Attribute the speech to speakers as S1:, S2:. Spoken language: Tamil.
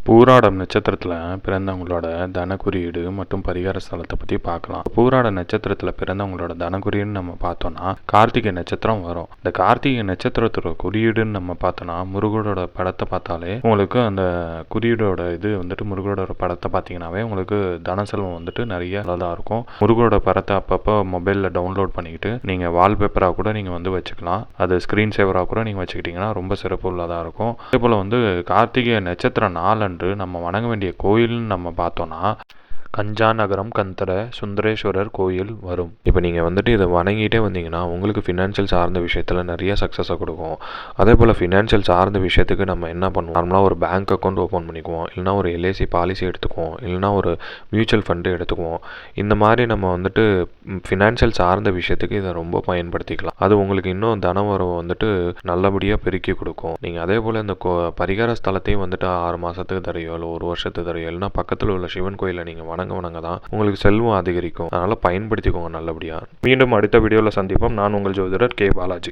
S1: பூராடம் நட்சத்திரத்தில் பிறந்தவங்களோட தன குறியீடு மற்றும் பரிகார ஸ்தலத்தை பற்றி பார்க்கலாம். பூராட நட்சத்திரத்தில் பிறந்தவங்களோட தன குறியீடுன்னு நம்ம பார்த்தோம்னா கார்த்திகை நட்சத்திரம் வரும். இந்த கார்த்திகை நட்சத்திரத்தோட குறியீடுன்னு நம்ம பார்த்தோம்னா முருகனோட படத்தை பார்த்தாலே உங்களுக்கு அந்த குறியீடோட இது வந்துட்டு முருகனோட படத்தை பார்த்தீங்கன்னாவே உங்களுக்கு தன செல்வம் வந்துட்டு நிறைய நல்லதாக இருக்கும். முருகனோட படத்தை அப்பப்போ மொபைலில் டவுன்லோட் பண்ணிக்கிட்டு நீங்கள் வால்பேப்பராக கூட நீங்கள் வந்து வச்சுக்கலாம். அது ஸ்க்ரீன் சேவராக கூட நீங்கள் வச்சுக்கிட்டிங்கன்னா ரொம்ப சிறப்பு உள்ளதாக இருக்கும். அதே போல் வந்து கார்த்திகை நட்சத்திரம் நாள் நம்ம வணங்க வேண்டிய கோயில்னு நம்ம பார்த்தோம்னா கஞ்சாநகரம் கந்தர சுந்தரேஸ்வரர் கோயில் வரும். இப்போ நீங்கள் வந்துட்டு இதை வணங்கிட்டே வந்தீங்கன்னா உங்களுக்கு ஃபினான்ஷியல் சார்ந்த விஷயத்தில் நிறைய சக்ஸஸாக கொடுக்கும். அதே போல் ஃபினான்ஷியல் சார்ந்த விஷயத்துக்கு நம்ம என்ன பண்ணுவோம், நார்மலாக ஒரு பேங்க் அக்கௌண்ட் ஓப்பன் பண்ணிக்குவோம், இல்லைனா ஒரு எல்ஐசி பாலிசி எடுத்துக்குவோம், இல்லைனா ஒரு மியூச்சுவல் ஃபண்டு எடுத்துக்குவோம். இந்த மாதிரி நம்ம வந்துட்டு ஃபினான்ஷியல் சார்ந்த விஷயத்துக்கு இதை ரொம்ப பயன்படுத்திக்கலாம். அது உங்களுக்கு இன்னும் தன வரவு வந்துட்டு நல்லபடியாக பெருக்கி கொடுக்கும். நீங்கள் அதே போல் இந்த பரிகார ஸ்தலத்தையும் வந்துட்டு 6 மாதத்துக்கு தரையோ இல்லை 1 வருஷத்துக்கு தரையோ இல்லைனா பக்கத்தில் உள்ள சிவன் கோயிலை நீங்கள் வணங்க தான் உங்களுக்கு செல்வம் அதிகரிக்கும். அதனால பயன்படுத்திக்கோங்க நல்லபடியா. மீண்டும் அடுத்த வீடியோவில் சந்திப்போம். நான் உங்கள் ஜோதிடர் கே பாலாஜி.